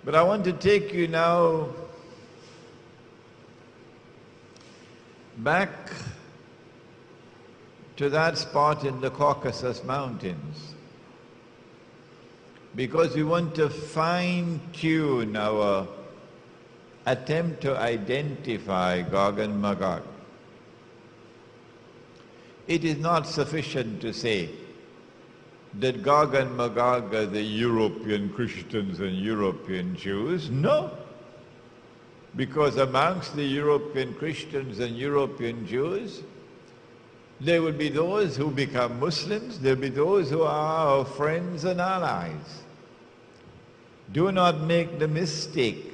But I want to take you now back to that spot in the Caucasus Mountains, because we want to fine-tune our attempt to identify Gog and Magog. It is not sufficient to say that Gog and Magog are the European Christians and European Jews. No, because amongst the European Christians and European Jews, there will be those who become Muslims, there will be those who are our friends and allies. Do not make the mistake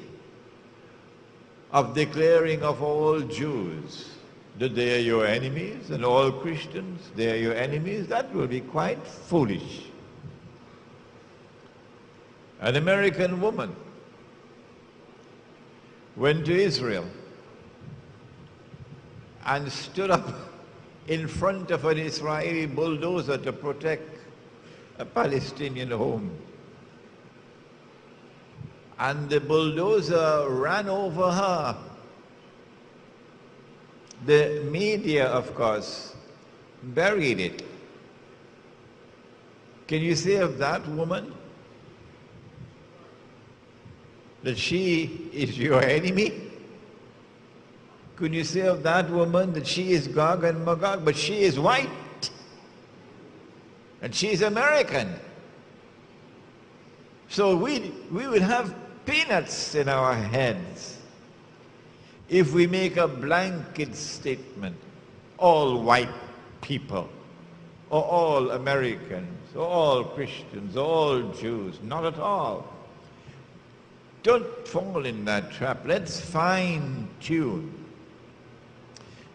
of declaring of all Jews that they are your enemies, and all Christians, they are your enemies. That will be quite foolish. An American woman went to Israel and stood up in front of an Israeli bulldozer to protect a Palestinian home. And the bulldozer ran over her. The media, of course, buried it. Can you say of that woman that she is your enemy? Could you say of that woman that she is Gog and Magog? But she is white, and she is American. So we would have peanuts in our heads if we make a blanket statement, all white people, or all Americans, or all Christians, or all Jews. Not at all. Don't fall in that trap. Let's fine-tune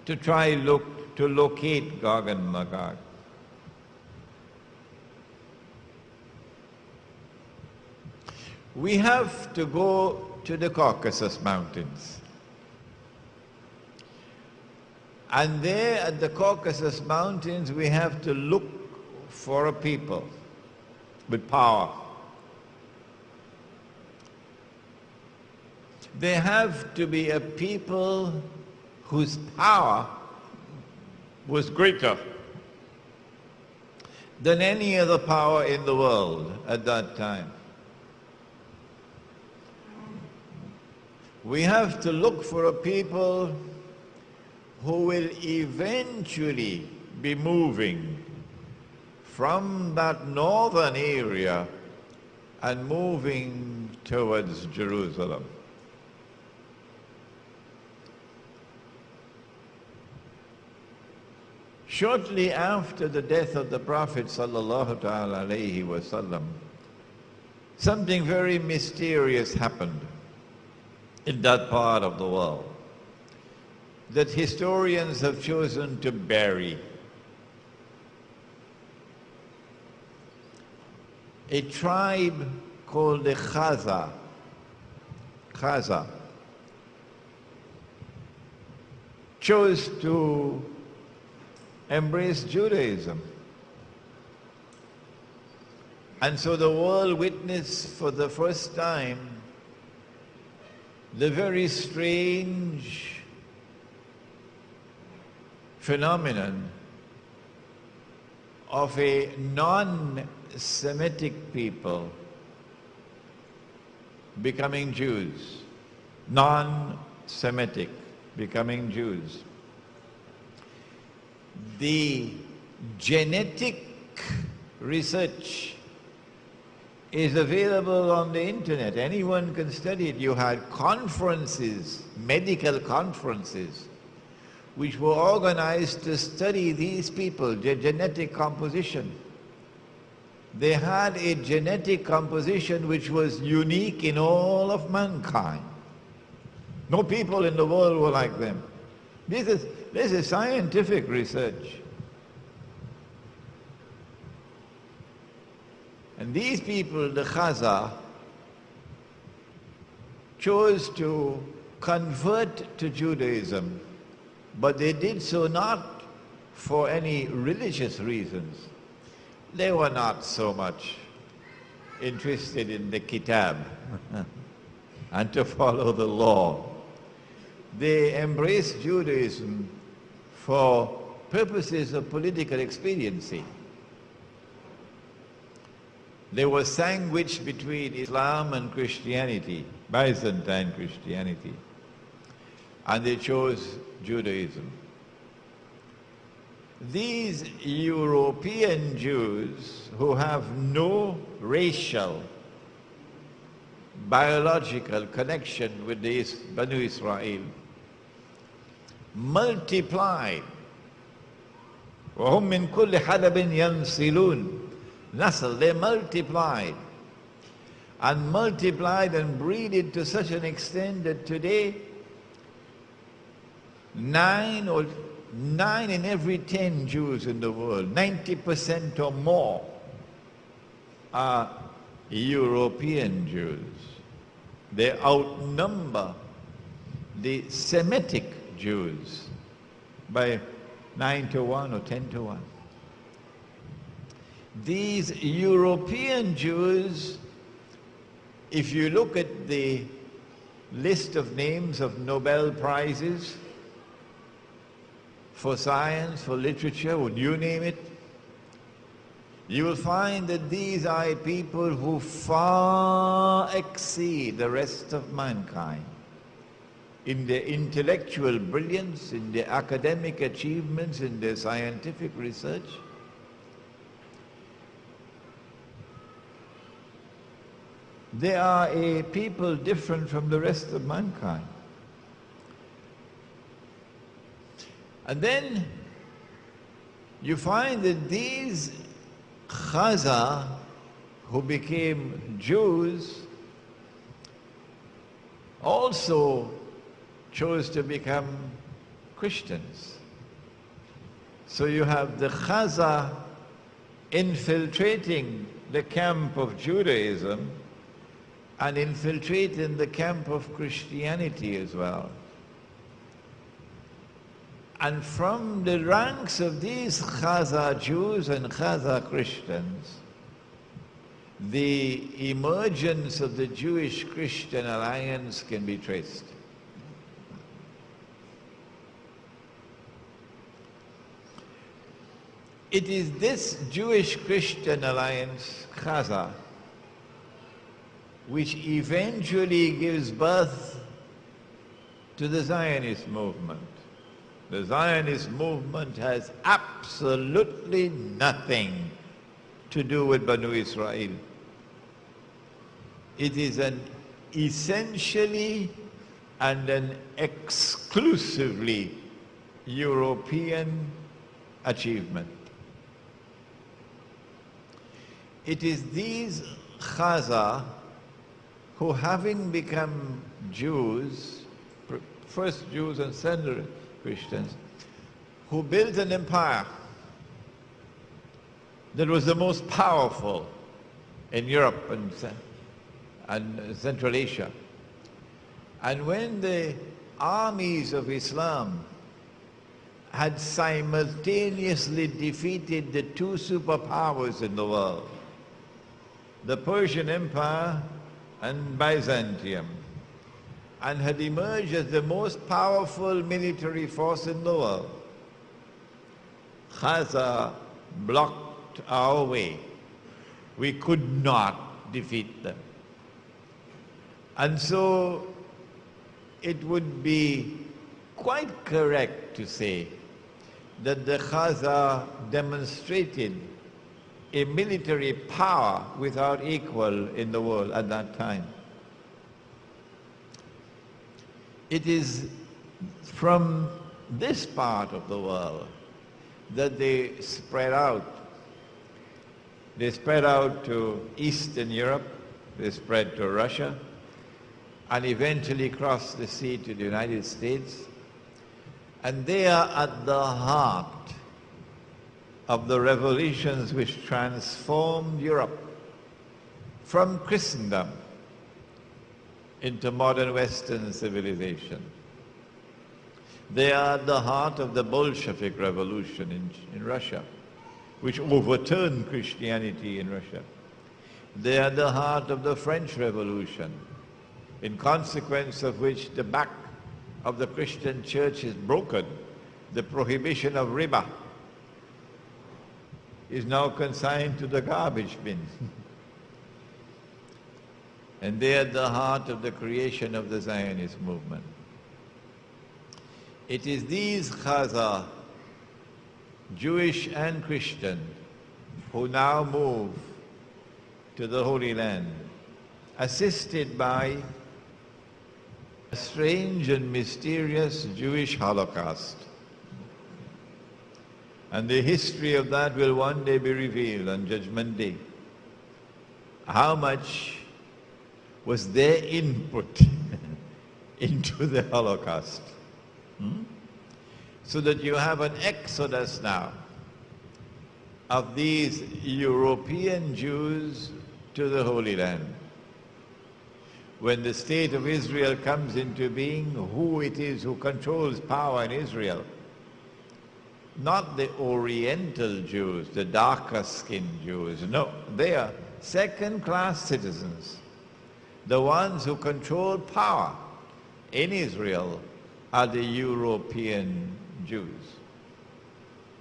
to try to locate Gog and Magog. We have to go to the Caucasus Mountains. And there at the Caucasus Mountains, we have to look for a people with power. There have to be a people whose power was greater than any other power in the world at that time. We have to look for a people who will eventually be moving from that northern area and moving towards Jerusalem. Shortly after the death of the Prophet ﷺ, something very mysterious happened in that part of the world that historians have chosen to bury. A tribe called the Khazar chose to embrace Judaism. And so the world witnessed for the first time the very strange phenomenon of a non-Semitic people becoming Jews. Non-Semitic becoming Jews. The genetic research is available on the internet. Anyone can study it. You had conferences, medical conferences, which were organized to study these people, their genetic composition. They had a genetic composition which was unique in all of mankind. No people in the world were like them. This is scientific research. And these people, the Khazar, chose to convert to Judaism, but they did so not for any religious reasons. They were not so much interested in the Kitab. and to follow the law. They embraced Judaism for purposes of political expediency. They were sandwiched between Islam and Christianity, Byzantine Christianity, and they chose Judaism. These European Jews who have no racial, biological connection with the Banu Israel multiplied. وَهُمْ مِنْ كُلِّ حَدَبٍ يَنْسِلُونَ. Nasl, they multiplied and breeded to such an extent that today 9 in every 10 Jews in the world, 90% or more, are European Jews. They outnumber the Semitic Jews by 9 to 1 or 10 to 1. These European Jews, if you look at the list of names of Nobel Prizes for science, for literature, would you name it? You will find that these are people who far exceed the rest of mankind in their intellectual brilliance, in their academic achievements, in their scientific research. They are a people different from the rest of mankind. And then you find that these Khazar who became Jews also chose to become Christians. So you have the Khazar infiltrating the camp of Judaism and infiltrating the camp of Christianity as well. And from the ranks of these Khazar Jews and Khazar Christians, the emergence of the Jewish-Christian alliance can be traced. It is this Jewish-Christian alliance, Khazar, which eventually gives birth to the Zionist movement. The Zionist movement has absolutely nothing to do with Banu Israel. It is an essentially and an exclusively European achievement. It is these Khazar who, having become Jews, first Jews and then Christians, who built an empire that was the most powerful in Europe and Central Asia. And when the armies of Islam had simultaneously defeated the two superpowers in the world, the Persian Empire and Byzantium, and had emerged as the most powerful military force in the world, Khazar blocked our way. We could not defeat them. And so it would be quite correct to say that the Khazar demonstrated a military power without equal in the world at that time. It is from this part of the world that they spread out. They spread out to Eastern Europe, they spread to Russia, and eventually crossed the sea to the United States. And they are at the heart of the revolutions which transformed Europe from Christendom into modern Western civilization. They are at the heart of the Bolshevik Revolution in Russia, which overturned Christianity in Russia. They are at the heart of the French Revolution, in consequence of which the back of the Christian church is broken. The prohibition of riba is now consigned to the garbage bin. And they are at the heart of the creation of the Zionist movement. It is these Khazar, Jewish and Christian, who now move to the Holy Land, assisted by a strange and mysterious Jewish Holocaust. And the history of that will one day be revealed on Judgment Day. How much was their input into the Holocaust? So that you have an exodus now of these European Jews to the Holy Land. When the state of Israel comes into being, who it is who controls power in Israel? Not the Oriental Jews, the darker skinned Jews. No, they are second-class citizens. The ones who control power in Israel are the European Jews.